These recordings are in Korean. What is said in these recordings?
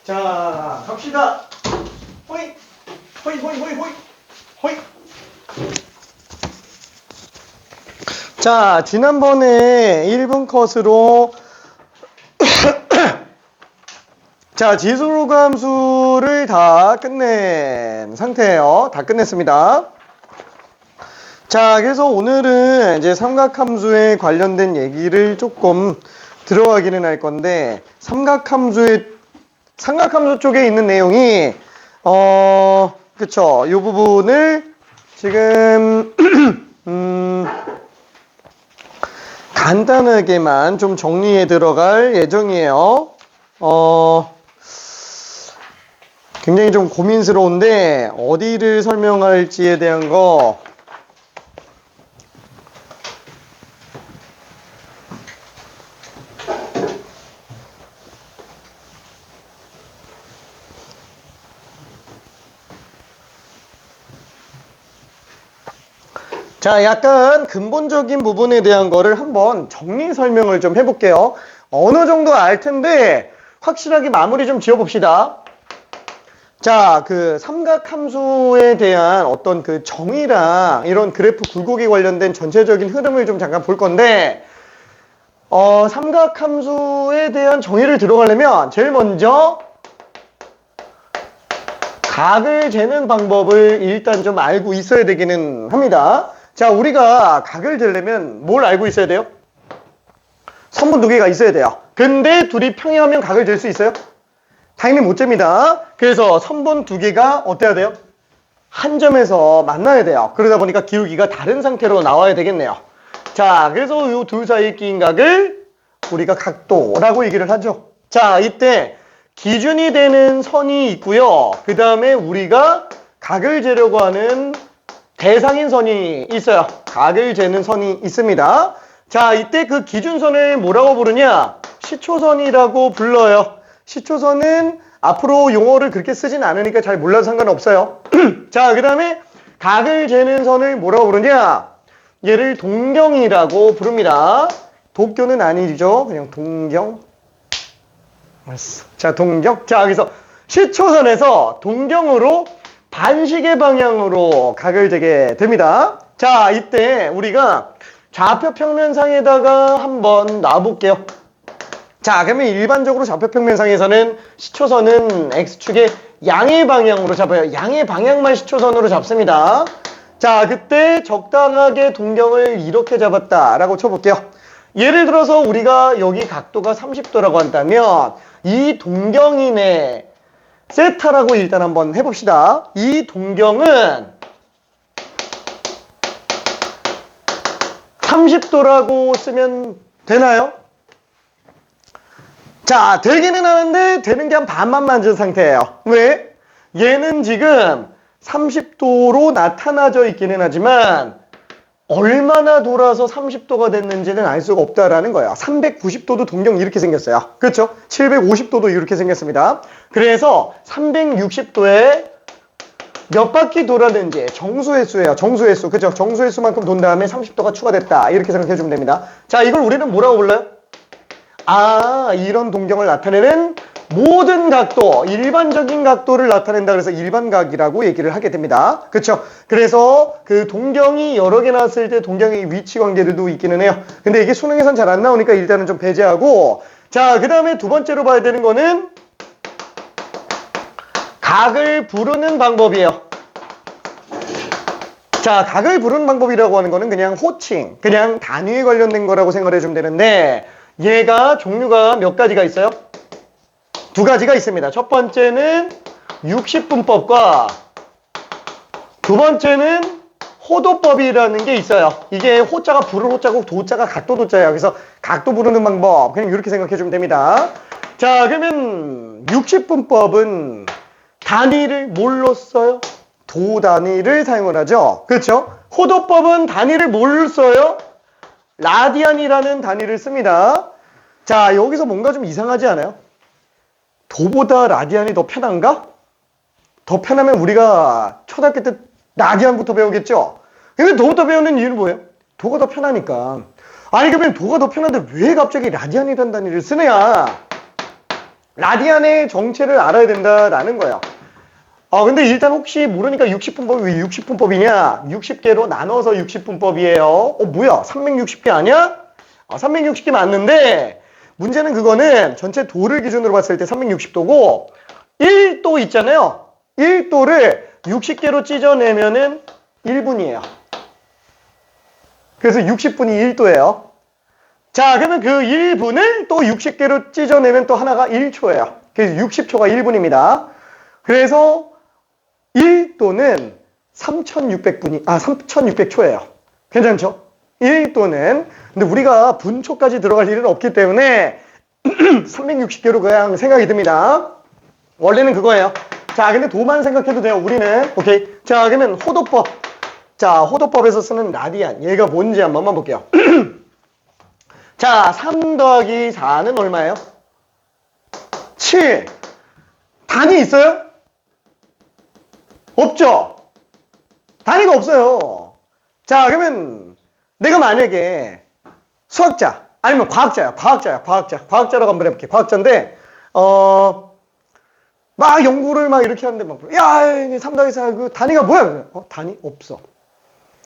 자, 갑시다. 호이, 호이, 호이, 호이, 호이, 호이. 자, 지난번에 1분 컷으로 자, 지수감수를 다 끝낸 상태예요. 다 끝냈습니다. 자, 그래서 오늘은 이제 삼각함수에 관련된 얘기를 조금 들어가기는 할 건데, 삼각함수 쪽에 있는 내용이 그쵸, 이 부분을 지금 간단하게만 좀 정리해 들어갈 예정이에요. 굉장히 좀 고민스러운데 어디를 설명할지에 대한 거 자, 약간 근본적인 부분에 대한 거를 한번 정리 설명을 좀 해볼게요. 어느 정도 알 텐데 확실하게 마무리 좀 지어봅시다. 자, 그 삼각함수에 대한 어떤 그 정의랑 이런 그래프 굴곡에 관련된 전체적인 흐름을 좀 잠깐 볼 건데, 삼각함수에 대한 정의를 들어가려면 제일 먼저 각을 재는 방법을 일단 좀 알고 있어야 되기는 합니다. 자, 우리가 각을 재려면 뭘 알고 있어야 돼요? 선분 두 개가 있어야 돼요. 근데 둘이 평행하면 각을 잴 수 있어요? 당연히 못 잽니다. 그래서 선분 두 개가 어때야 돼요? 한 점에서 만나야 돼요. 그러다 보니까 기울기가 다른 상태로 나와야 되겠네요. 자, 그래서 이 둘 사이에 끼인 각을 우리가 각도라고 얘기를 하죠. 자, 이때 기준이 되는 선이 있고요. 그 다음에 우리가 각을 재려고 하는 대상인 선이 있어요. 각을 재는 선이 있습니다. 자, 이때 그 기준선을 뭐라고 부르냐? 시초선이라고 불러요. 시초선은 앞으로 용어를 그렇게 쓰진 않으니까 잘 몰라도 상관없어요. 자, 그 다음에 각을 재는 선을 뭐라고 부르냐? 얘를 동경이라고 부릅니다. 도교는 아니죠. 그냥 동경. 자, 동경. 자, 그래서 시초선에서 동경으로 반시계 방향으로 각을 재게 됩니다. 자, 이때 우리가 좌표 평면상에다가 한번 놔볼게요. 자, 그러면 일반적으로 좌표 평면상에서는 시초선은 X축의 양의 방향으로 잡아요. 양의 방향만 시초선으로 잡습니다. 자, 그때 적당하게 동경을 이렇게 잡았다라고 쳐볼게요. 예를 들어서 우리가 여기 각도가 30도라고 한다면 이 동경인의 세타라고 일단 한번 해봅시다. 이 동경은 30도라고 쓰면 되나요? 자, 되기는 하는데 되는 게 한 반만 만진 상태예요. 왜? 얘는 지금 30도로 나타나져 있기는 하지만 얼마나 돌아서 30도가 됐는지는 알 수가 없다라는 거예요. 390도도 동경 이렇게 생겼어요. 그렇죠? 750도도 이렇게 생겼습니다. 그래서 360도에 몇 바퀴 돌았는지 정수횟수예요. 정수횟수. 그죠? 정수횟수만큼 돈 다음에 30도가 추가됐다. 이렇게 생각해 주면 됩니다. 자, 이걸 우리는 뭐라고 불러요? 아, 이런 동경을 나타내는 모든 각도, 일반적인 각도를 나타낸다 그래서 일반각이라고 얘기를 하게 됩니다. 그렇죠? 그래서 그 동경이 여러 개 나왔을 때 동경의 위치 관계들도 있기는 해요. 근데 이게 수능에선 잘 안 나오니까 일단은 좀 배제하고, 자, 그 다음에 두 번째로 봐야 되는 거는 각을 부르는 방법이에요. 자, 각을 부르는 방법이라고 하는 거는 그냥 호칭, 그냥 단위에 관련된 거라고 생각을 해주면 되는데, 얘가 종류가 몇 가지가 있어요? 두 가지가 있습니다. 첫 번째는 60분법과 두 번째는 호도법이라는 게 있어요. 이게 호자가 부를 호자고 도자가 각도 도자예요. 그래서 각도 부르는 방법 그냥 이렇게 생각해 주면 됩니다. 자, 그러면 60분법은 단위를 뭘로 써요? 도 단위를 사용을 하죠. 그렇죠? 호도법은 단위를 뭘로 써요? 라디안이라는 단위를 씁니다. 자, 여기서 뭔가 좀 이상하지 않아요? 도보다 라디안이 더 편한가? 더 편하면 우리가 초등학교 때 라디안부터 배우겠죠? 근데 도부터 배우는 이유는 뭐예요? 도가 더 편하니까. 아니, 그러면 도가 더 편한데 왜 갑자기 라디안이라는 단위를 쓰느냐? 라디안의 정체를 알아야 된다라는 거예요. 근데 일단 혹시 모르니까 60분법이 왜 60분법이냐? 60개로 나눠서 60분법이에요. 뭐야? 360개 아니야? 360개 맞는데 문제는 그거는 전체 도를 기준으로 봤을 때 360도고 1도 있잖아요. 1도를 60개로 찢어내면은 1분이에요. 그래서 60분이 1도예요. 자, 그러면 그 1분을 또 60개로 찢어내면 또 하나가 1초예요. 그래서 60초가 1분입니다. 그래서 1도는 3600초예요. 괜찮죠? 1도는. 근데 우리가 분초까지 들어갈 일은 없기 때문에 360개로 그냥 생각이 듭니다. 원래는 그거예요. 자, 근데 도만 생각해도 돼요. 우리는. 오케이. 자, 그러면 호도법. 자, 호도법에서 쓰는 라디안. 얘가 뭔지 한번만 볼게요. 자, 3 더하기 4는 얼마예요? 7. 단위 있어요? 없죠? 단위가 없어요. 자, 그러면 내가 만약에 수학자 아니면 과학자라고 한번 해볼게. 과학자인데 막 연구를 막 이렇게 하는데 막 야, 3 더하기 4 그 단위가 뭐야? 단위 없어.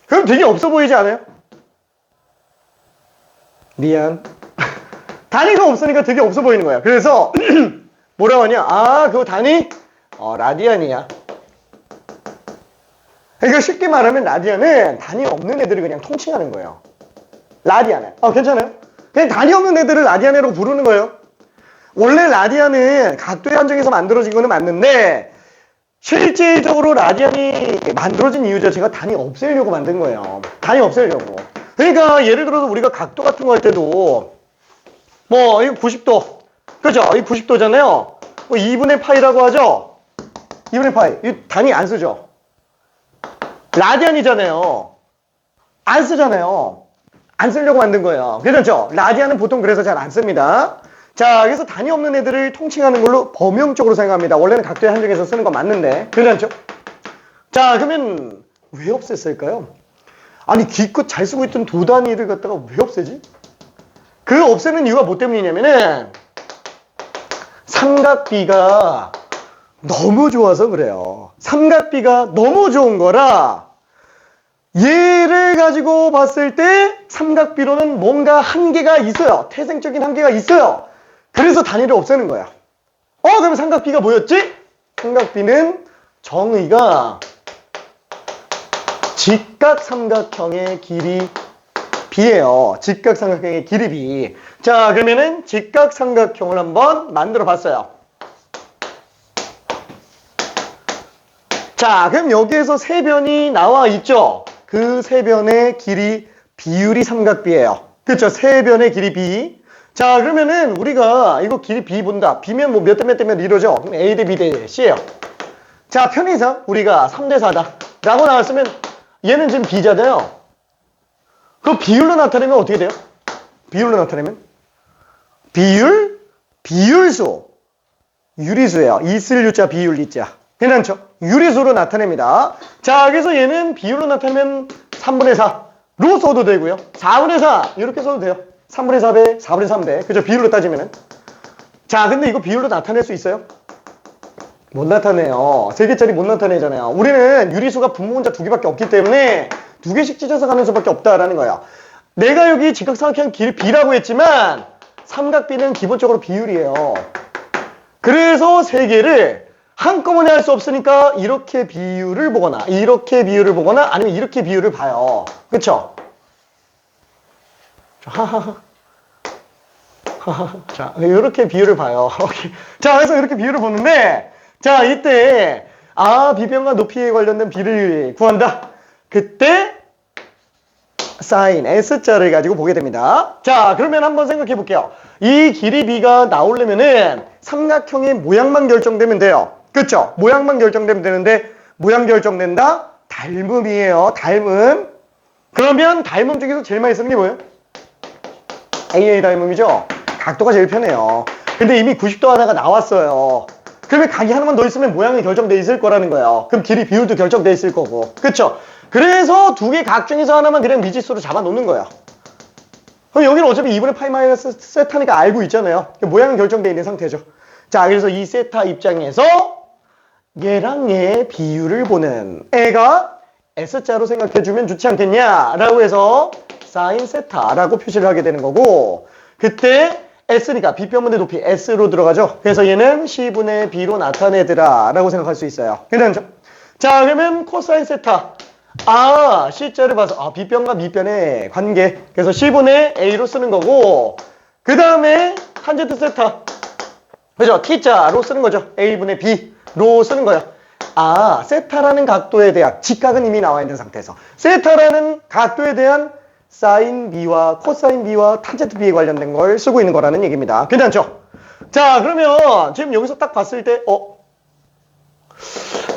그럼 되게 없어 보이지 않아요? 미안. 단위가 없으니까 되게 없어 보이는 거야. 그래서 뭐라고 하냐? 그거 단위? 라디안이야. 그러니까 쉽게 말하면 라디안은 단위 없는 애들을 그냥 통칭하는 거예요. 라디안은. 괜찮아요? 그냥 단위 없는 애들을 라디안이라고 부르는 거예요. 원래 라디안은 각도의 한정에서 만들어진 거는 맞는데 실질적으로 라디안이 만들어진 이유 자체가 단위 없애려고 만든 거예요. 단위 없애려고. 그러니까 예를 들어서 우리가 각도 같은 거 할 때도 뭐 이거 90도. 그죠? 이 90도잖아요. 뭐 2분의 파이라고 하죠? 2분의 파이. 이 단위 안 쓰죠? 라디안이잖아요. 안 쓰잖아요. 안 쓰려고 만든 거예요. 괜찮죠? 라디안은 보통 그래서 잘 안 씁니다. 자, 그래서 단위 없는 애들을 통칭하는 걸로 범용적으로 생각합니다. 원래는 각도의 한정에서 쓰는 건 맞는데. 괜찮죠? 자, 그러면 왜 없앴을까요? 아니, 기껏 잘 쓰고 있던 두 단위를 갖다가 왜 없애지? 그 없애는 이유가 뭐 때문이냐면은 삼각비가 너무 좋아서 그래요. 삼각비가 너무 좋은 거라 얘를 가지고 봤을 때 삼각비로는 뭔가 한계가 있어요. 태생적인 한계가 있어요. 그래서 단위를 없애는 거야. 그럼 삼각비가 뭐였지? 삼각비는 정의가 직각삼각형의 길이 B예요. 직각삼각형의 길이 B. 자, 그러면은 직각삼각형을 한번 만들어 봤어요. 자, 그럼 여기에서 세 변이 나와 있죠? 그 세 변의 길이 비율이 삼각비예요. 그렇죠? 세 변의 길이 B. 자, 그러면은 우리가 이거 길이 B 본다. B면 뭐 몇 대 몇 대면 이러죠? 그럼 A 대 B 대 C예요. 자, 편의상 우리가 3 대 4다 라고 나왔으면 얘는 지금 B잖아요. 그 비율로 나타내면 어떻게 돼요? 비율로 나타내면? 비율수. 유리수예요. 있을 유자, 비율 이자. 괜찮죠? 유리수로 나타냅니다. 자, 그래서 얘는 비율로 나타내면 3분의 4로 써도 되고요. 4분의 4 이렇게 써도 돼요. 3분의 4배, 4분의 3배. 그죠? 비율로 따지면은. 자, 근데 이거 비율로 나타낼 수 있어요? 못 나타내요. 3개짜리 못 나타내잖아요. 우리는 유리수가 분모원자 2개밖에 없기 때문에 2개씩 찢어서 가는 수밖에 없다라는 거예요. 내가 여기 직각삼각형 길 B라고 했지만 삼각비는 기본적으로 비율이에요. 그래서 3개를 한꺼번에 할 수 없으니까 이렇게 비율을 보거나 이렇게 비율을 보거나 아니면 이렇게 비율을 봐요. 그쵸? 자, 이렇게 비율을 봐요. 자, 그래서 이렇게 비율을 보는데 자, 이때 비변과 높이에 관련된 비를 구한다. 그때 사인 S자를 가지고 보게 됩니다. 자, 그러면 한번 생각해 볼게요. 이 길이 B가 나오려면은 삼각형의 모양만 결정되면 돼요. 그쵸? 모양만 결정되면 되는데 모양 결정된다? 닮음이에요. 닮음. 그러면 닮음 중에서 제일 많이 쓰는 게 뭐예요? AA 닮음이죠? 각도가 제일 편해요. 근데 이미 90도 하나가 나왔어요. 그러면 각이 하나만 더 있으면 모양이 결정돼 있을 거라는 거예요. 그럼 길이 비율도 결정돼 있을 거고. 그쵸? 그래서 2개 각 중에서 하나만 그냥 미지수로 잡아 놓는 거예요. 그럼 여기는 어차피 2분의 파이 마이너스 세타니까 알고 있잖아요. 모양은 결정돼 있는 상태죠. 자, 그래서 이 세타 입장에서 얘랑 얘의 비율을 보는 애가 S자로 생각해주면 좋지 않겠냐라고 해서 사인 세타라고 표시를 하게 되는 거고, 그때 S니까 B변분의 높이 S로 들어가죠. 그래서 얘는 C분의 B로 나타내더라 라고 생각할 수 있어요. 괜찮죠? 자, 그러면 코사인 세타. 아, C자를 봐서 B변과 B변의 관계. 그래서 C분의 A로 쓰는 거고, 그 다음에 탄젠트 세타. 그죠? T자로 쓰는 거죠. A분의 B로 쓰는 거예요. 아, 세타라는 각도에 대한 직각은 이미 나와 있는 상태에서 세타라는 각도에 대한 사인 B와 코사인 B와 탄젠트 B에 관련된 걸 쓰고 있는 거라는 얘기입니다. 괜찮죠? 자, 그러면 지금 여기서 딱 봤을 때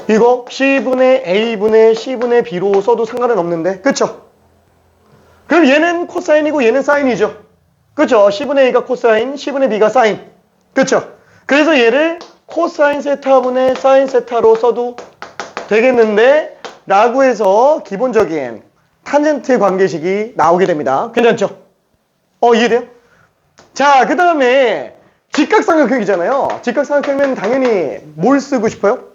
이거 C분의 A분의 C분의 B로 써도 상관은 없는데, 그쵸? 그럼 얘는 코사인이고 얘는 사인이죠. 그쵸? C분의 A가 코사인, C분의 B가 사인. 그쵸? 그래서 얘를 코사인 세타분의 사인 세타로 써도 되겠는데 라고 해서 기본적인 탄젠트 관계식이 나오게 됩니다. 괜찮죠? 이해돼요? 자, 그 다음에 직각삼각형이잖아요. 직각삼각형은 당연히 뭘 쓰고 싶어요?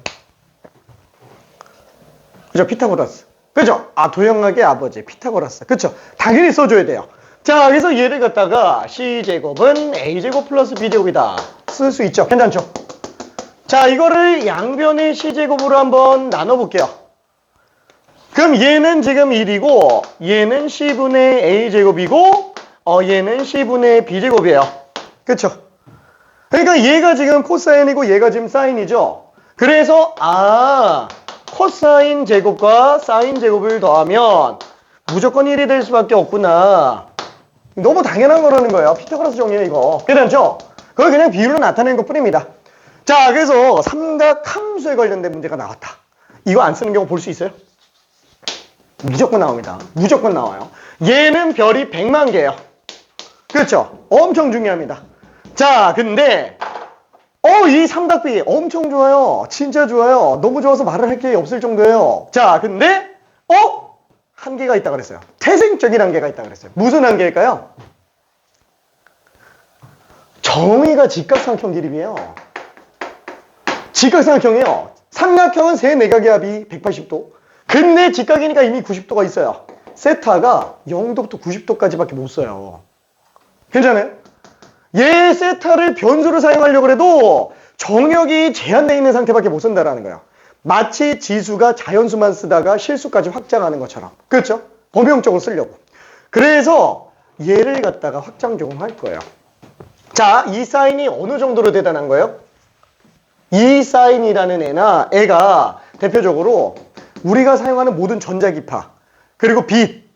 그죠? 피타고라스. 그죠? 도형학의 아버지 피타고라스. 그죠? 당연히 써줘야 돼요. 자, 그래서 얘를 갖다가 C제곱은 A제곱 플러스 B제곱이다 쓸 수 있죠. 괜찮죠? 자, 이거를 양변의 C제곱으로 한번 나눠볼게요. 그럼 얘는 지금 1이고 얘는 C분의 A제곱이고 얘는 C분의 B제곱이에요. 그쵸? 그러니까 얘가 지금 코사인이고 얘가 지금 사인이죠. 그래서 코사인 제곱과 사인 제곱을 더하면 무조건 1이 될 수밖에 없구나. 너무 당연한 거라는 거예요. 피타고라스 정리예요, 이거. 괜찮죠? 그걸 그냥 비율로 나타낸 것 뿐입니다. 자, 그래서 삼각 함수에 관련된 문제가 나왔다. 이거 안 쓰는 경우 볼 수 있어요? 무조건 나옵니다. 무조건 나와요. 얘는 별이 100만 개예요. 그렇죠? 엄청 중요합니다. 자, 근데 이 삼각비 엄청 좋아요. 진짜 좋아요. 너무 좋아서 말을 할 게 없을 정도예요. 자, 근데 한계가 있다 그랬어요. 태생적인 한계가 있다 그랬어요. 무슨 한계일까요? 정의가 직각삼각형 기립이에요. 직각삼각형이에요. 삼각형은 세 내각의 합이 180도. 근데 직각이니까 이미 90도가 있어요. 세타가 0도부터 90도까지밖에 못 써요. 괜찮아요? 얘 세타를 변수로 사용하려고 해도 정역이 제한되어 있는 상태밖에 못 쓴다라는 거예요. 마치 지수가 자연수만 쓰다가 실수까지 확장하는 것처럼. 그렇죠? 범용적으로 쓰려고. 그래서 얘를 갖다가 확장 적용할 거예요. 자, 이 사인이 어느 정도로 대단한 거예요? 이 사인이라는 애가 대표적으로 우리가 사용하는 모든 전자기파 그리고 빛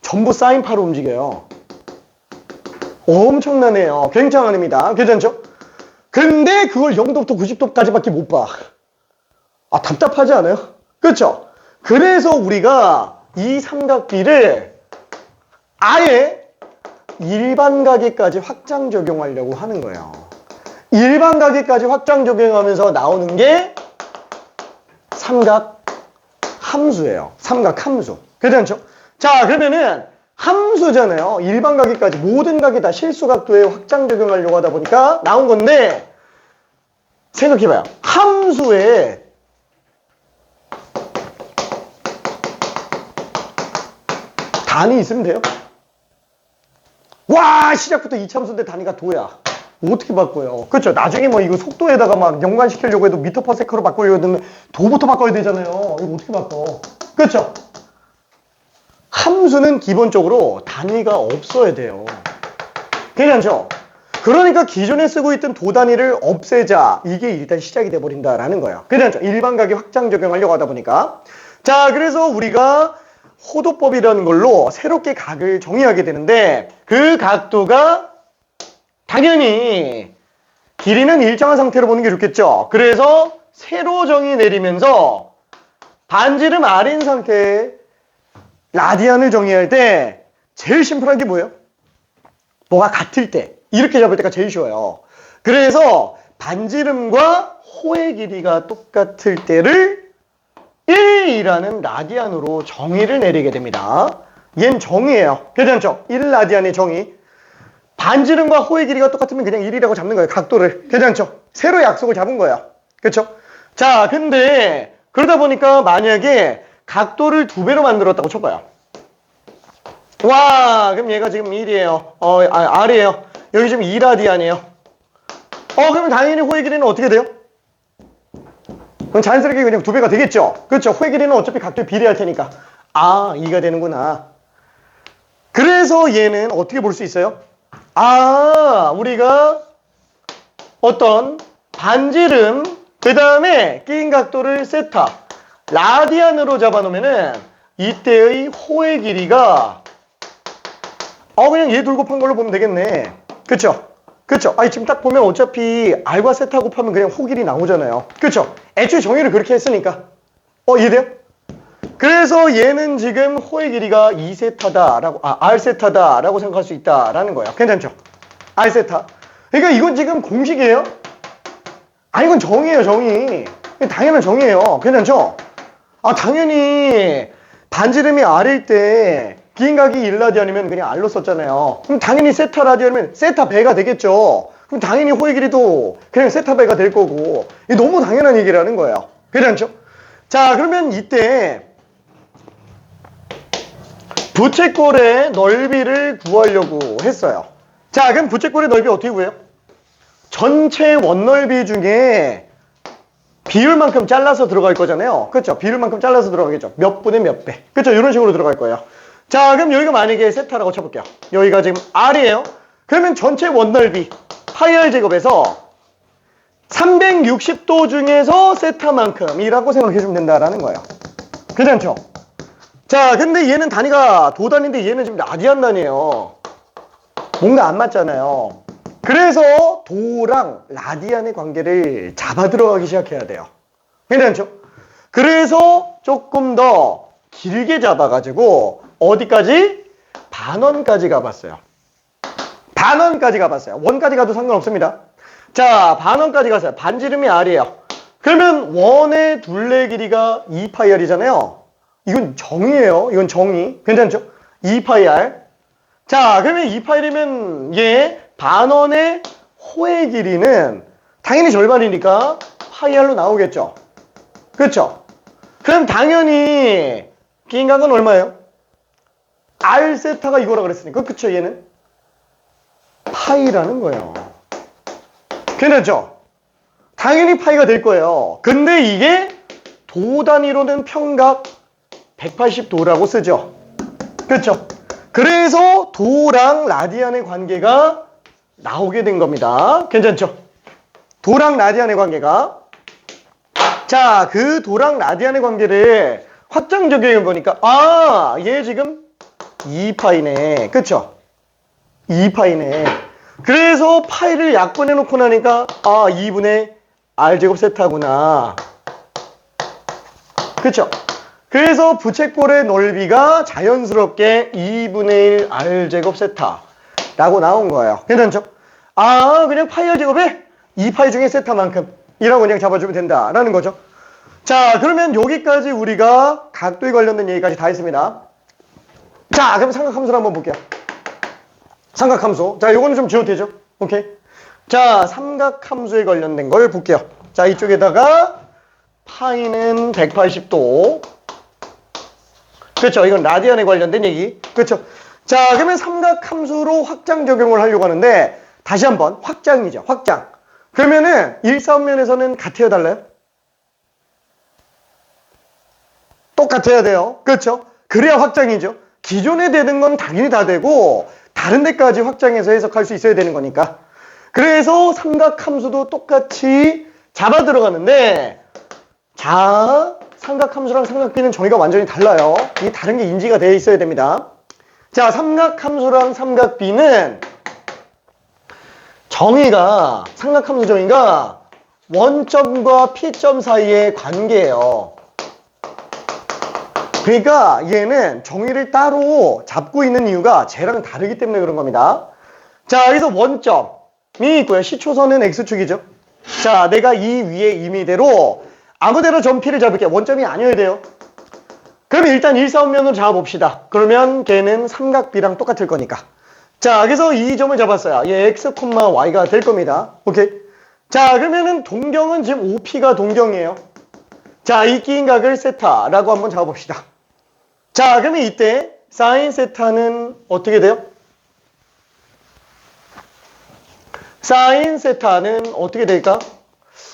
전부 사인파로 움직여요. 엄청난 애예요. 굉장한 애입니다. 괜찮죠? 근데 그걸 0도부터 90도까지밖에 못 봐. 답답하지 않아요? 그렇죠? 그래서 우리가 이 삼각비를 아예 일반각에까지 확장 적용하려고 하는 거예요. 일반각에까지 확장 적용하면서 나오는 게 삼각 함수예요. 삼각 함수. 괜찮죠? 자, 그러면은 함수잖아요. 일반각에까지 모든 각이 다 실수각도에 확장 적용하려고 하다 보니까 나온 건데, 생각해봐요. 함수에 단위 있으면 돼요? 와, 시작부터 이참수인데 단위가 도야. 어떻게 바꿔요? 그렇죠? 나중에 이거 속도에다가 막 연관시키려고 해도 미터 퍼 세컨으로 바꾸려고 하면 도부터 바꿔야 되잖아요. 이거 어떻게 바꿔? 그렇죠? 함수는 기본적으로 단위가 없어야 돼요. 괜찮죠? 그러니까 기존에 쓰고 있던 도 단위를 없애자. 이게 일단 시작이 돼버린다라는 거예요. 괜찮죠? 일반각에 확장 적용하려고 하다 보니까. 자, 그래서 우리가 호도법이라는 걸로 새롭게 각을 정의하게 되는데 그 각도가 당연히 길이는 일정한 상태로 보는 게 좋겠죠. 그래서 세로 정의 내리면서 반지름 R인 상태에 라디안을 정의할 때 제일 심플한 게 뭐예요? 뭐가 같을 때 이렇게 잡을 때가 제일 쉬워요. 그래서 반지름과 호의 길이가 똑같을 때를 1이라는 라디안으로 정의를 내리게 됩니다. 얘는 정의예요. 괜찮죠? 1라디안의 정의. 반지름과 호의 길이가 똑같으면 그냥 1이라고 잡는 거예요. 각도를. 괜찮죠? 새로 약속을 잡은 거야. 그쵸? 자, 근데 그러다 보니까 만약에 각도를 2배로 만들었다고 쳐봐요. 와, 그럼 얘가 지금 1이에요. R이에요. 여기 지금 2라디안이에요. 그러면 당연히 호의 길이는 어떻게 돼요? 그럼 자연스럽게 그냥 2배가 되겠죠? 그렇죠? 호의 길이는 어차피 각도에 비례할 테니까. 2가 되는구나. 그래서 얘는 어떻게 볼 수 있어요? 우리가 어떤 반지름, 그 다음에 끼인 각도를 세타, 라디안으로 잡아놓으면은 이때의 호의 길이가 그냥 얘 둘 곱한 걸로 보면 되겠네. 그쵸? 그쵸? 지금 딱 보면 어차피 R과 세타 곱하면 그냥 호 길이 나오잖아요. 그쵸? 애초에 정의를 그렇게 했으니까. 이해돼요? 그래서 얘는 지금 호의 길이가 2세타다라고, R세타다라고 생각할 수 있다라는 거예요. 괜찮죠? R세타. 그러니까 이건 지금 공식이에요? 이건 정의예요, 정의. 당연한 정의예요. 괜찮죠? 당연히 반지름이 R일 때 기인각이 1라디안이면 그냥 R로 썼잖아요. 그럼 당연히 세타 라디안이면 세타 배가 되겠죠. 그럼 당연히 호의 길이도 그냥 세타 배가 될 거고. 이게 너무 당연한 얘기라는 거예요. 괜찮죠? 자, 그러면 이때 부채꼴의 넓이를 구하려고 했어요. 자, 그럼 부채꼴의 넓이 어떻게 구해요? 전체 원넓이 중에 비율만큼 잘라서 들어갈 거잖아요. 그렇죠? 비율만큼 잘라서 들어가겠죠. 몇 분의 몇 배. 그렇죠? 이런 식으로 들어갈 거예요. 자, 그럼 여기가 만약에 세타라고 쳐볼게요. 여기가 지금 R이에요. 그러면 전체 원넓이 파이 R 제곱에서 360도 중에서 세타만큼이라고 생각해주면 된다라는 거예요. 괜찮죠? 자, 근데 얘는 단위가 도단인데 얘는 지금 라디안 단위예요. 뭔가 안 맞잖아요. 그래서 도랑 라디안의 관계를 잡아 들어가기 시작해야 돼요. 괜찮죠? 그래서 조금 더 길게 잡아가지고 어디까지? 반원까지 가봤어요. 반원까지 가봤어요. 원까지 가도 상관없습니다. 자, 반원까지 갔어요. 반지름이 R이에요. 그러면 원의 둘레 길이가 2파이R이잖아요. 이건 정의예요. 이건 정의. 괜찮죠? 2파이R. 자, 그러면 2파이R이면 얘 반원의 호의 길이는 당연히 절반이니까 파이R로 나오겠죠. 그렇죠? 그럼 당연히 기인각은 얼마예요? R세타가 이거라 그랬으니까. 그쵸? 얘는 파이라는 거예요. 괜찮죠? 당연히 파이가 될 거예요. 근데 이게 도 단위로는 평각 180도라고 쓰죠. 그렇죠? 그래서 도랑 라디안의 관계가 나오게 된 겁니다. 괜찮죠? 도랑 라디안의 관계가. 자, 그 도랑 라디안의 관계를 확장 적용해 보니까 얘 지금 2파이네. 그쵸? 2파이네. 그래서 파이를 약분해 놓고 나니까 2분의 R제곱 세타구나. 그쵸? 그래서 부채꼴의 넓이가 자연스럽게 2분의 1 R제곱 세타라고 나온 거예요. 괜찮죠? 그냥 파이 R제곱에 2파이 중에 세타만큼 이라고 그냥 잡아주면 된다라는 거죠. 자, 그러면 여기까지 우리가 각도에 관련된 얘기까지 다 했습니다. 자, 그럼 삼각함수를 한번 볼게요. 삼각함수. 자, 요거는 좀 지워도 되죠? 오케이. 자, 삼각함수에 관련된 걸 볼게요. 자, 이쪽에다가 파이는 180도. 그렇죠. 이건 라디안에 관련된 얘기. 그렇죠. 자, 그러면 삼각함수로 확장 적용을 하려고 하는데 다시 한번 확장이죠. 확장. 그러면은 일사분면에서는 같아요, 달라요? 똑같아야 돼요. 그렇죠? 그래야 확장이죠. 기존에 되는 건 당연히 다 되고 다른 데까지 확장해서 해석할 수 있어야 되는 거니까. 그래서 삼각함수도 똑같이 잡아 들어가는데 자, 삼각함수랑 삼각비는 정의가 완전히 달라요. 이 다른 게 인지가 되어 있어야 됩니다. 자, 삼각함수랑 삼각비는 정의가 삼각함수 정의가 원점과 P점 사이의 관계예요. 그러니까 얘는 정의를 따로 잡고 있는 이유가 쟤랑 다르기 때문에 그런 겁니다. 자, 여기서 원점이 있고요. 시초선은 X축이죠. 자, 내가 이 위에 임의대로 아무데나 점 P를 잡을게. 원점이 아니어야 돼요. 그러면 일단 일사분면으로 잡아봅시다. 그러면 걔는 삼각비랑 똑같을 거니까. 자, 그래서 이 점을 잡았어요. 얘 x, y가 될 겁니다. 오케이. 자, 그러면은 동경은 지금 OP가 동경이에요. 자, 이 끼인 각을 세타라고 한번 잡아봅시다. 자, 그러면 이때 사인 세타는 어떻게 돼요? 사인 세타는 어떻게 될까?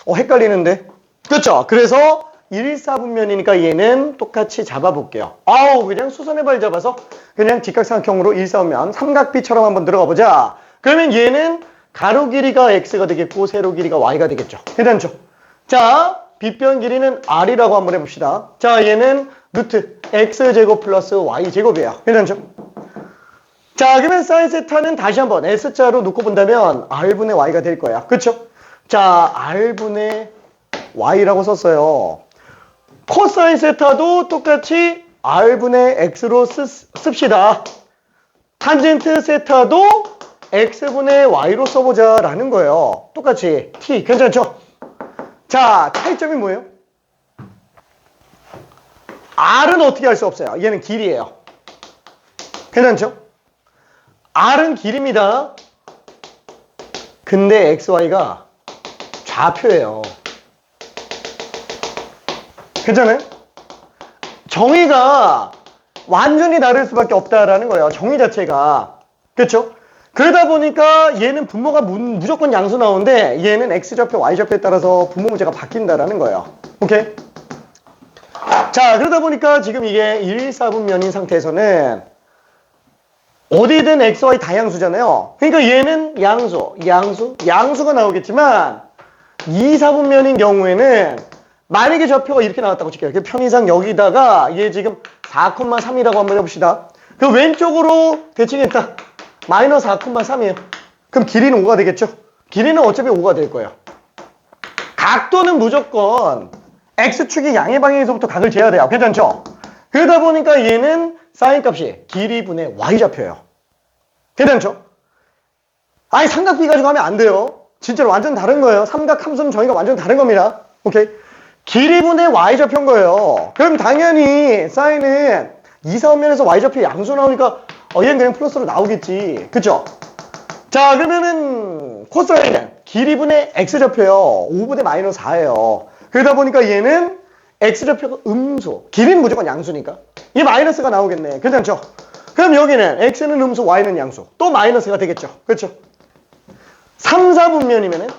헷갈리는데. 그렇죠? 그래서 1,4분면이니까 얘는 똑같이 잡아볼게요. 그냥 수선의 발 잡아서 그냥 직각삼각형으로 1,4분면 삼각비처럼 한번 들어가 보자. 그러면 얘는 가로 길이가 x가 되겠고 세로 길이가 y가 되겠죠. 괜찮죠? 자, 빗변 길이는 r이라고 한번 해봅시다. 자, 얘는 루트 x제곱 플러스 y제곱이에요. 괜찮죠? 자, 그러면 사인 세타는 다시 한번 s자로 놓고 본다면 r분의 y가 될 거야. 그쵸? 자, r분의 y라고 썼어요. 코사인 세타도 똑같이 r분의 x로 씁시다. 탄젠트 세타도 x분의 y로 써보자 라는 거예요. 똑같이 t. 괜찮죠? 자, 차이점이 뭐예요? r은 어떻게 할 수 없어요. 얘는 길이에요. 괜찮죠? r은 길입니다. 근데 xy가 좌표예요. 괜찮아요? 정의가 완전히 다를 수밖에 없다라는 거예요. 정의 자체가. 그렇죠? 그러다 보니까 얘는 분모가 무조건 양수 나오는데 얘는 x좌표, y좌표에 따라서 분모 문제가 바뀐다라는 거예요. 오케이? 자, 그러다 보니까 지금 이게 1,4분면인 상태에서는 어디든 x, y 다 양수잖아요. 그러니까 얘는 양수가 나오겠지만 2,4분면인 경우에는 만약에 좌표가 이렇게 나왔다고 칠게요. 그 편의상 여기다가 얘 지금 4,3이라고 한번 해봅시다. 그 왼쪽으로 대칭했다. 마이너스 4,3이에요. 그럼 길이는 5가 되겠죠? 길이는 어차피 5가 될 거예요. 각도는 무조건 x축이 양의 방향에서부터 각을 재야 돼요. 괜찮죠? 그러다 보니까 얘는 사인 값이 길이분의 y좌표예요. 괜찮죠? 아니 삼각비 가지고 하면 안 돼요. 진짜로 완전 다른 거예요. 삼각 함수는 저희가 완전 다른 겁니다. 오케이? 길이분의 y좌표인 거예요. 그럼 당연히 사인은 2,4분면에서 y좌표 양수 나오니까 얘는 그냥 플러스로 나오겠지. 그쵸? 자, 그러면은 코사인은 길이분의 x좌표예요. 5분의 마이너스 4예요. 그러다 보니까 얘는 x좌표가 음수. 길이는 무조건 양수니까. 얘 마이너스가 나오겠네. 괜찮죠? 그럼 여기는 x는 음수, y는 양수. 또 마이너스가 되겠죠. 그렇죠? 3, 4분면이면은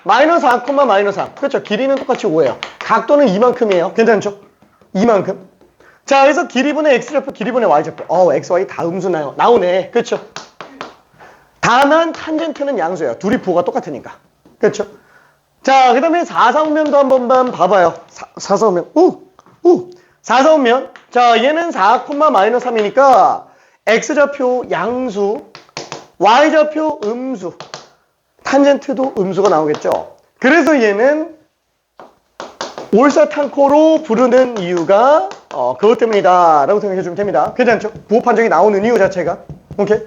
마이너스 4, 마이너스 4. 그렇죠? 길이는 똑같이 5예요. 각도는 이만큼이에요. 괜찮죠? 이만큼. 자, 그래서 길이분의 x좌표, 길이분의 y좌표. x, y 다 음수 나오네. 그렇죠? 다만 탄젠트는 양수예요. 둘이 부호가 똑같으니까. 그렇죠? 자, 그 다음에 4, 4분면도 한 번만 봐봐요. 4, 4분면. 4, 4분면. 자, 얘는 4, 마이너스 3이니까 x좌표 양수, y좌표 음수, 탄젠트도 음수가 나오겠죠. 그래서 얘는 올사탕코로 부르는 이유가 그것 때문이다 라고 생각해주면 됩니다. 괜찮죠? 부호 판정이 나오는 이유 자체가. 오케이?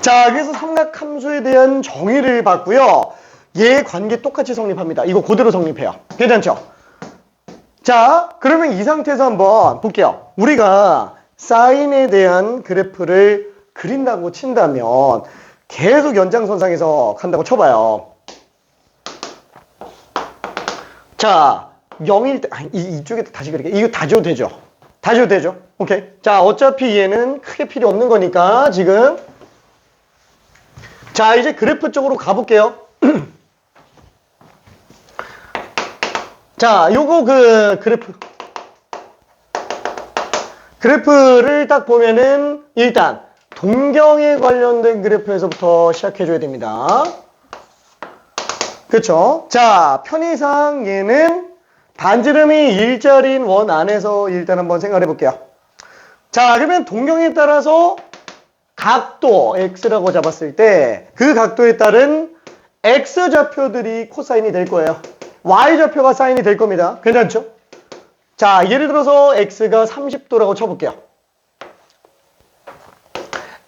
자, 그래서 삼각함수에 대한 정의를 봤고요. 얘 관계 똑같이 성립합니다. 이거 그대로 성립해요. 괜찮죠? 자, 그러면 이 상태에서 한번 볼게요. 우리가 사인에 대한 그래프를 그린다고 친다면 계속 연장선상에서 간다고 쳐봐요. 자, 0일 때, 이쪽에 다시 그릴게. 이거 다 지워도 되죠? 다 지워도 되죠? 오케이. 자, 어차피 얘는 크게 필요 없는 거니까 지금. 자, 이제 그래프 쪽으로 가볼게요. 자, 요거 그래프를 딱 보면은 일단 동경에 관련된 그래프에서부터 시작해줘야 됩니다. 그쵸? 자, 편의상 얘는 반지름이 일자리인 원 안에서 일단 한번 생각해 볼게요. 자, 그러면 동경에 따라서 각도 x라고 잡았을 때 그 각도에 따른 x좌표들이 코사인이 될 거예요. y좌표가 사인이 될 겁니다. 괜찮죠? 자, 예를 들어서 x가 30도라고 쳐볼게요.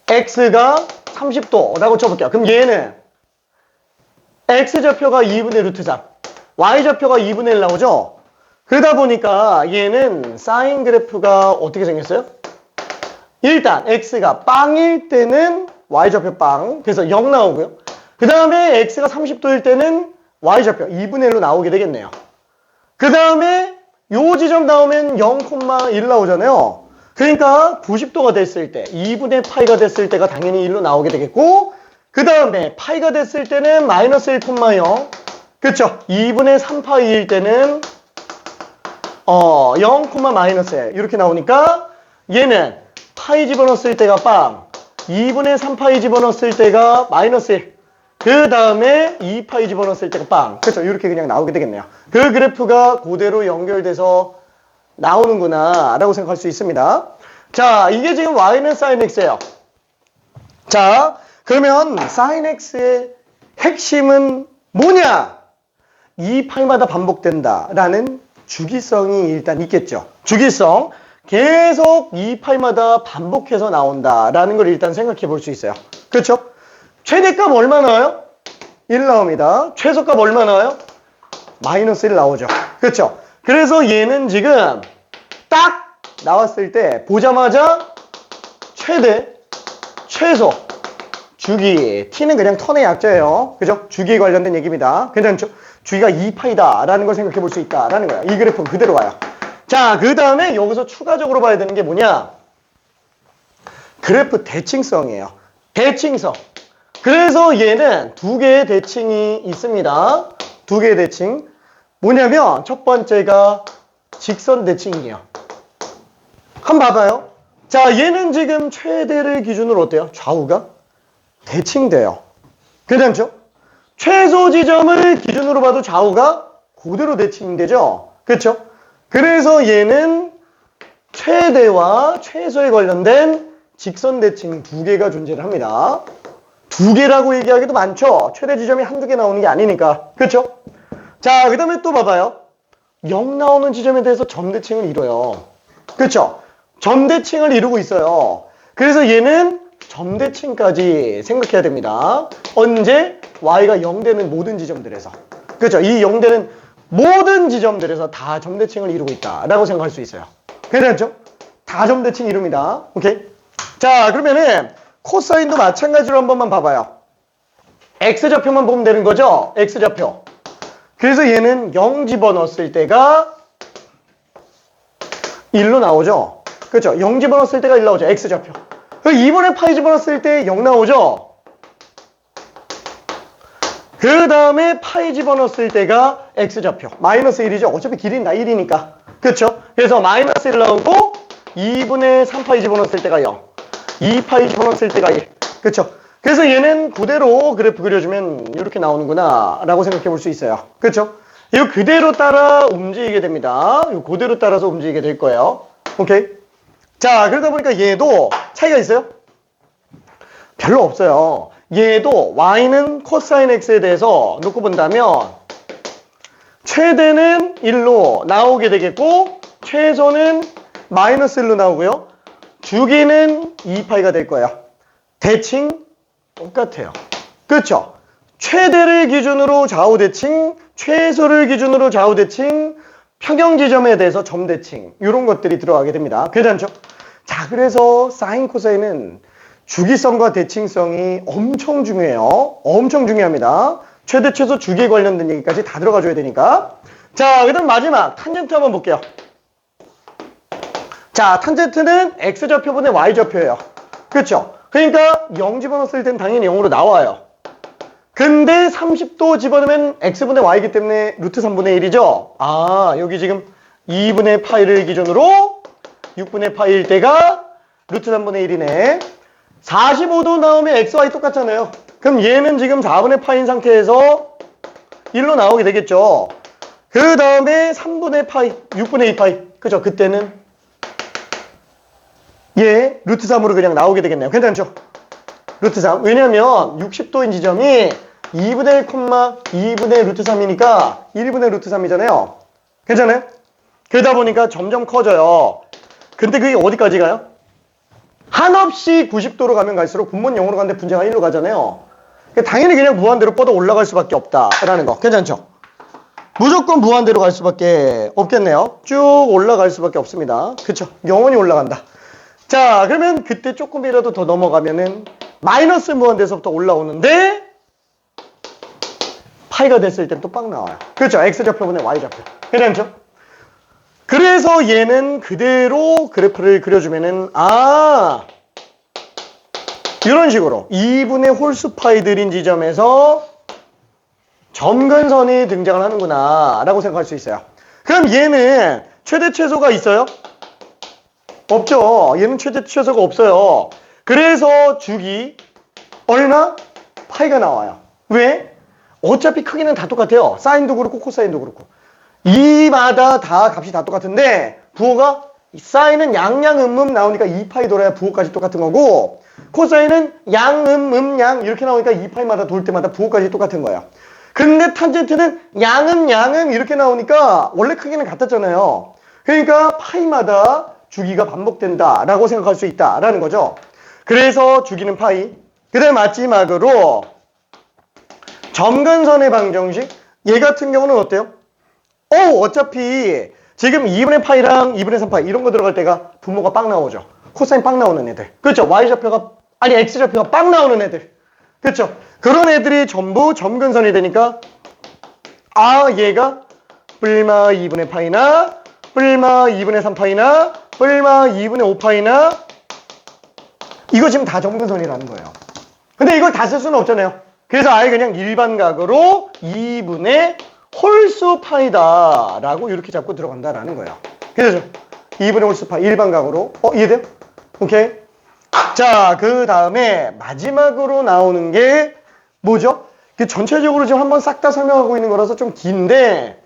x가 30도라고 쳐볼게요. 그럼 얘는 x좌표가 2분의 루트 3, y좌표가 2분의 1 나오죠? 그러다 보니까 얘는 사인 그래프가 어떻게 생겼어요? 일단 x가 빵일 때는 y좌표 빵. 그래서 0 나오고요. 그 다음에 x가 30도일 때는 y좌표 2분의 1로 나오게 되겠네요. 그 다음에 요 지점 나오면 0,1 나오잖아요. 그러니까 90도가 됐을 때 2분의 파이가 됐을 때가 당연히 1로 나오게 되겠고, 그 다음에 파이가 됐을 때는 마이너스 1,0. 그쵸? 2분의 3파이일 때는 0, 마이너스 1 이렇게 나오니까 얘는 파이 집어넣었을 때가 빵, 2분의 3파이 집어넣었을 때가 마이너스 1, 그 다음에 2파이 집어넣었을 때가 빵. 그렇죠? 이렇게 그냥 나오게 되겠네요. 그 그래프가 그대로 연결돼서 나오는구나 라고 생각할 수 있습니다. 자, 이게 지금 y는 sin x예요. 자, 그러면 sin x의 핵심은 뭐냐? 2파이마다 반복된다 라는 주기성이 일단 있겠죠. 주기성. 계속 2파이마다 반복해서 나온다 라는 걸 일단 생각해 볼 수 있어요. 그렇죠? 최대값 얼마 나와요? 1 나옵니다. 최소값 얼마 나와요? 마이너스 1 나오죠. 그렇죠? 그래서 얘는 지금 딱 나왔을 때 보자마자 최대, 최소, 주기, t는 그냥 턴의 약자예요. 그죠? 주기에 관련된 얘기입니다. 괜찮죠? 주기가 2파이다 라는 걸 생각해 볼 수 있다 라는 거예요. 이 그래프는 그대로 와요. 자, 그 다음에 여기서 추가적으로 봐야 되는 게 뭐냐? 그래프 대칭성이에요. 대칭성. 그래서 얘는 두 개의 대칭이 있습니다. 두 개의 대칭. 뭐냐면 첫 번째가 직선 대칭이에요. 한번 봐봐요. 자, 얘는 지금 최대를 기준으로 어때요? 좌우가 대칭돼요. 괜찮죠? 최소 지점을 기준으로 봐도 좌우가 그대로 대칭되죠? 그렇죠? 그래서 얘는 최대와 최소에 관련된 직선 대칭 두 개가 존재를 합니다. 두 개라고 얘기하기도 많죠? 최대 지점이 한두 개 나오는 게 아니니까. 그렇죠? 자, 그 다음에 또 봐봐요. 0 나오는 지점에 대해서 점대칭을 이뤄요. 그렇죠? 점대칭을 이루고 있어요. 그래서 얘는 점대칭까지 생각해야 됩니다. 언제? y가 0 되는 모든 지점들에서. 그렇죠? 이 0 되는 모든 지점들에서 다 점대칭을 이루고 있다라고 생각할 수 있어요. 괜찮죠? 다 점대칭 이룹니다. 오케이? 자, 그러면은 코사인도 마찬가지로 한 번만 봐봐요. x좌표만 보면 되는 거죠? x좌표. 그래서 얘는 0 집어넣었을 때가 1로 나오죠? 그렇죠? 0 집어넣었을 때가 1 나오죠? x좌표. 2번에 파이 집어넣었을 때 0 나오죠? 그 다음에 파이 집어넣었을 때가 x좌표. 마이너스 1이죠? 어차피 길이는 다 1이니까. 그렇죠? 그래서 마이너스 1 나오고 2분의 3파이 집어넣었을 때가 0. 2파이 집어넣었을 때가 1. 그렇죠? 그래서 얘는 그대로 그래프 그려주면 이렇게 나오는구나 라고 생각해 볼 수 있어요. 그렇죠? 이거 그대로 따라 움직이게 됩니다. 이거 그대로 따라서 움직이게 될 거예요. 오케이? 자, 그러다 보니까 얘도 차이가 있어요? 별로 없어요. 얘도 y는 코사인 x에 대해서 놓고 본다면 최대는 1로 나오게 되겠고 최소는 마이너스 1로 나오고요. 주기는 2파이가 될 거예요. 대칭 똑같아요. 그렇죠? 최대를 기준으로 좌우 대칭, 최소를 기준으로 좌우 대칭, 평형 지점에 대해서 점 대칭 이런 것들이 들어가게 됩니다. 괜찮죠? 자, 그래서 사인 코사인은 주기성과 대칭성이 엄청 중요해요. 엄청 중요합니다. 최대, 최소, 주기에 관련된 얘기까지 다 들어가줘야 되니까. 자, 그 다음 마지막 탄젠트 한번 볼게요. 자, 탄젠트는 x좌표분의 y좌표예요. 그렇죠? 그러니까 0 집어넣었을 땐 당연히 0으로 나와요. 근데 30도 집어넣으면 x분의 y이기 때문에 루트 3분의 1이죠? 아, 여기 지금 2분의 파이를 기준으로 6분의 파이일 때가 루트 3분의 1이네. 45도 나오면 x, y 똑같잖아요. 그럼 얘는 지금 4분의 파인 상태에서 1로 나오게 되겠죠. 그 다음에 3분의 파이, 6분의 2 파이. 그죠? 그때는 얘 루트 3으로 그냥 나오게 되겠네요. 괜찮죠? 루트 3. 왜냐면 60도인 지점이 2분의 1, 2분의 루트 3이니까 1분의 루트 3이잖아요. 괜찮아요? 그러다 보니까 점점 커져요. 근데 그게 어디까지 가요? 한없이 90도로 가면 갈수록 분모는 0으로 가는데 분자가 1로 가잖아요. 당연히 그냥 무한대로 뻗어 올라갈 수밖에 없다라는 거. 괜찮죠? 무조건 무한대로 갈 수밖에 없겠네요. 쭉 올라갈 수밖에 없습니다. 그쵸? 영원히 올라간다. 자, 그러면 그때 조금이라도 더 넘어가면은 마이너스 무한대에서부터 올라오는데 파이가 됐을 땐 또 빵 나와요. 그렇죠? X좌표분의 Y좌표. 괜찮죠? 그래서 얘는 그대로 그래프를 그려주면은 이런 식으로 2분의 홀수 파이 들인 지점에서 점근선이 등장을 하는구나 라고 생각할 수 있어요. 그럼 얘는 최대 최소가 있어요? 없죠. 얘는 최대 최소가 없어요. 그래서 주기 얼마? 파이가 나와요. 왜? 어차피 크기는 다 똑같아요. 사인도 그렇고 코사인도 그렇고. 이마다 다 값이 다 똑같은데 부호가 사인은 양양음음 나오니까 2파이 돌아야 부호까지 똑같은 거고 코사인은 양음음양 이렇게 나오니까 2파이마다 돌 때마다 부호까지 똑같은 거예요. 근데 탄젠트는 양음 이렇게 나오니까 원래 크기는 같았잖아요. 그러니까 파이마다 주기가 반복된다라고 생각할 수 있다라는 거죠. 그래서 주기는 파이. 그 다음에 마지막으로 점근선의 방정식. 얘 같은 경우는 어때요? 어차피 지금 2분의 파이랑 2분의 3파이 이런 거 들어갈 때가 분모가 빵 나오죠. 코사인 빵 나오는 애들. 그렇죠? Y좌표가 아니 X좌표가 빵 나오는 애들. 그렇죠? 그런 애들이 전부 점근선이 되니까 얘가 뿔마 2분의 파이나 뿔마 2분의 3파이나 뿔마 2분의 5파이나 이거 지금 다 점근선이라는 거예요. 근데 이걸 다 쓸 수는 없잖아요. 그래서 아예 그냥 일반각으로 2분의 홀수 파이다 라고 이렇게 잡고 들어간다라는 거예요. 그죠? 2분의 홀수 파이 일반각으로. 이해돼요? 오케이. 자, 그 다음에 마지막으로 나오는 게 뭐죠? 전체적으로 지금 한번 싹 다 설명하고 있는 거라서 좀 긴데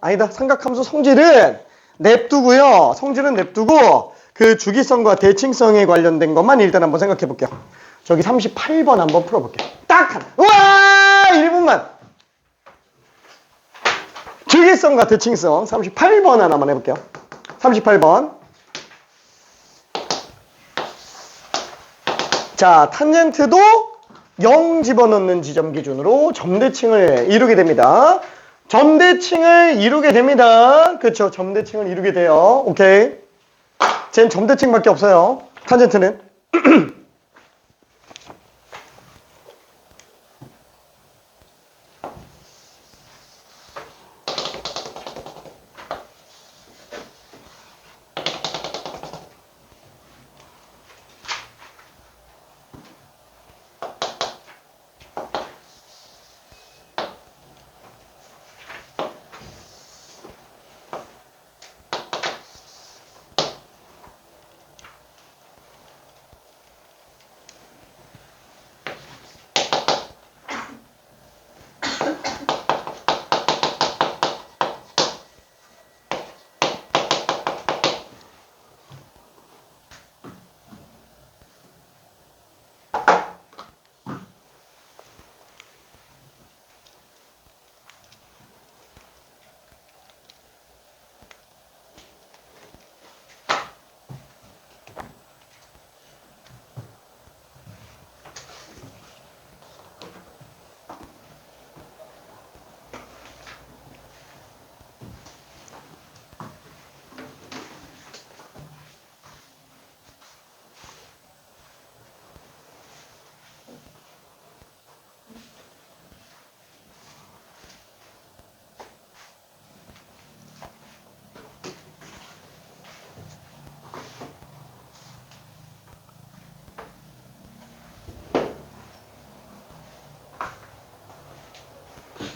아니다. 삼각함수 성질은 냅두고요. 성질은 냅두고 그 주기성과 대칭성에 관련된 것만 일단 한번 생각해 볼게요. 저기 38번 한번 풀어볼게요. 우와! 1분만. 주기성과 대칭성 38번 하나만 해볼게요. 38번. 자, 탄젠트도 0 집어넣는 지점 기준으로 점대칭을 이루게 됩니다. 점대칭을 이루게 됩니다. 그렇죠? 점대칭을 이루게 돼요. 오케이. 쟨 점대칭밖에 없어요. 탄젠트는.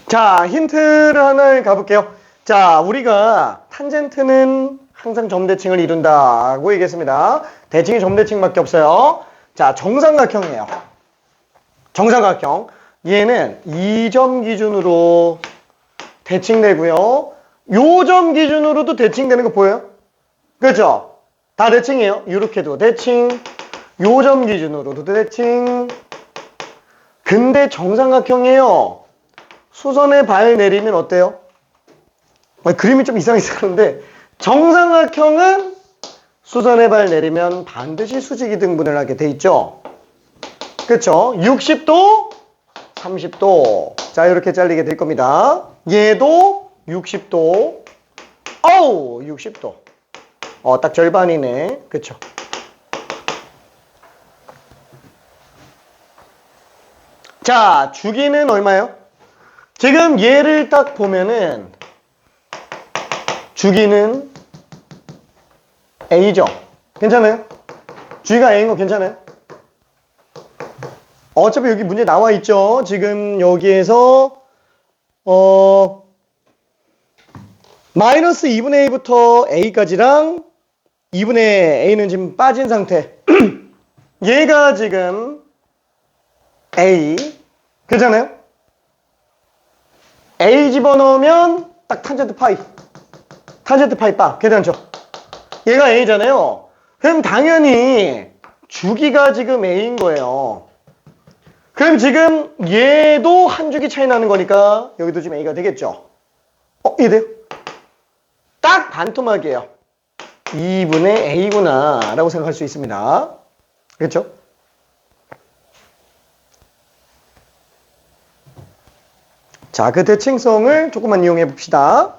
자, 힌트를 하나 가볼게요. 자, 우리가 탄젠트는 항상 점대칭을 이룬다고 얘기했습니다. 대칭이 점대칭밖에 없어요. 자, 정삼각형이에요. 정삼각형. 얘는 2점 기준으로 대칭되고요. 요 점 기준으로도 대칭되는 거 보여요? 그렇죠? 다 대칭이에요. 이렇게도 대칭. 요 점 기준으로도 대칭. 근데 정삼각형이에요. 수선에 발 내리면 어때요? 그림이 좀 이상해서 그런데 정삼각형은 수선에 발 내리면 반드시 수직이 등분을 하게 돼 있죠. 그렇죠? 60도, 30도. 자, 이렇게 잘리게 될 겁니다. 얘도 60도. 60도. 딱 절반이네. 그쵸? 자, 주기는 얼마예요? 지금 얘를 딱 보면은 주기는 A죠? 괜찮아요? 주기가 A인 거 괜찮아요? 어차피 여기 문제 나와 있죠? 지금 여기에서 마이너스 2분의 A부터 A까지랑 2분의 A는 지금 빠진 상태. 얘가 지금 A. 괜찮아요? A 집어넣으면 딱 탄젠트 파이. 탄젠트 파이 바. 괜찮죠? 얘가 A잖아요. 그럼 당연히 주기가 지금 A인 거예요. 그럼 지금 얘도 한 주기 차이 나는 거니까 여기도 지금 A가 되겠죠? 이해돼요? 딱 반토막이에요. 2분의 A구나 라고 생각할 수 있습니다. 그렇죠? 자, 그 대칭성을 조금만 이용해 봅시다.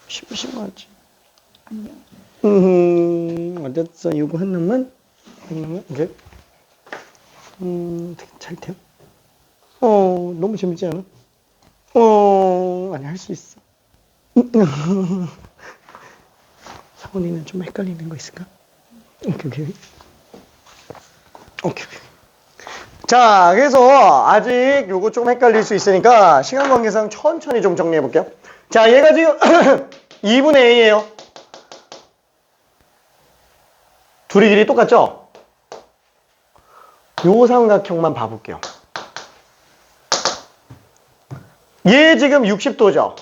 쉽으신 거 같지? 아니요. 어땠어? 이거 하나만? 이제 되게 잘 돼요? 너무 재밌지 않아? 아니, 할 수 있어. 사원이는 좀 헷갈리는 거 있을까? 오케이. 자, 그래서 아직 요거 좀 헷갈릴 수 있으니까 시간 관계상 천천히 좀 정리해 볼게요. 자, 얘가 지금 2분의 A예요. 둘이 길이 똑같죠? 요 삼각형만 봐볼게요. 얘 지금 60도죠?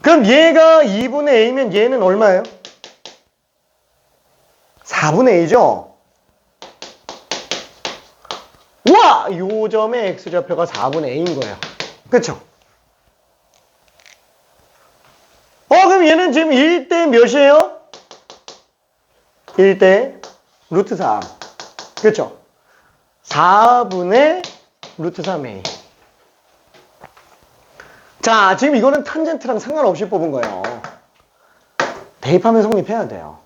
그럼 얘가 2분의 A면 얘는 얼마예요? 4분의 A죠? 와! 요 점의 X좌표가 4분의 A인 거예요. 그쵸? 그럼 얘는 지금 1대 몇이에요? 1대 루트 3. 그쵸? 4분의 루트 3A. 자, 지금 이거는 탄젠트랑 상관없이 뽑은 거예요. 대입하면 성립해야 돼요.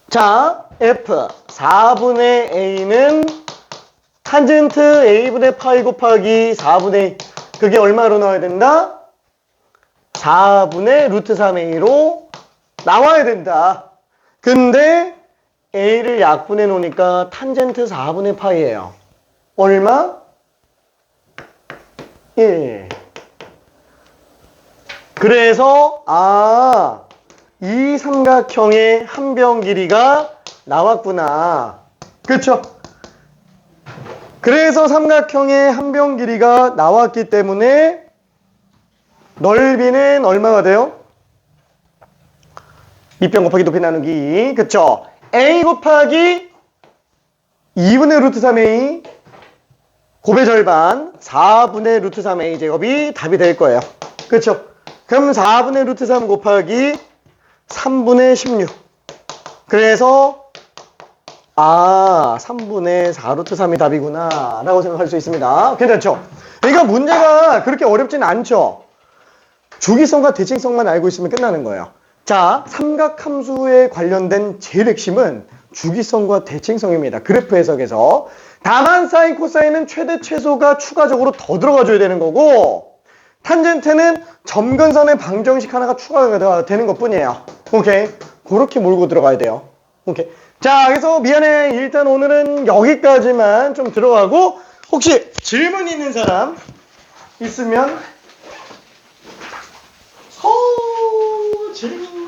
자, F 4분의 A는 탄젠트 A분의 파이 곱하기 4분의 A. 그게 얼마로 나와야 된다? 4분의 루트 3A로 나와야 된다. 근데 A를 약분해 놓으니까 탄젠트 4분의 파이예요. 얼마? 1. 그래서 이 삼각형의 한 변 길이가 나왔구나. 그쵸? 그래서 삼각형의 한 변 길이가 나왔기 때문에 넓이는 얼마가 돼요? 밑변 곱하기 높이 나누기. 그쵸? A 곱하기 2분의 루트 3A 곱의 절반 4분의 루트 3A 제곱이 답이 될 거예요. 그쵸? 그럼 4분의 루트 3 곱하기 3분의 16. 그래서 3분의 4 루트 3이 답이구나 라고 생각할 수 있습니다. 괜찮죠? 그러니까 문제가 그렇게 어렵진 않죠? 주기성과 대칭성만 알고 있으면 끝나는 거예요. 자, 삼각함수에 관련된 제일 핵심은 주기성과 대칭성입니다. 그래프 해석에서. 다만 사인, 코사인은 최대, 최소가 추가적으로 더 들어가줘야 되는 거고, 탄젠트는 점근선의 방정식 하나가 추가가 되는 것 뿐이에요. 오케이? 그렇게 몰고 들어가야 돼요. 오케이? 자, 그래서 미안해. 일단 오늘은 여기까지만 좀 들어가고, 혹시 질문 있는 사람 있으면 질문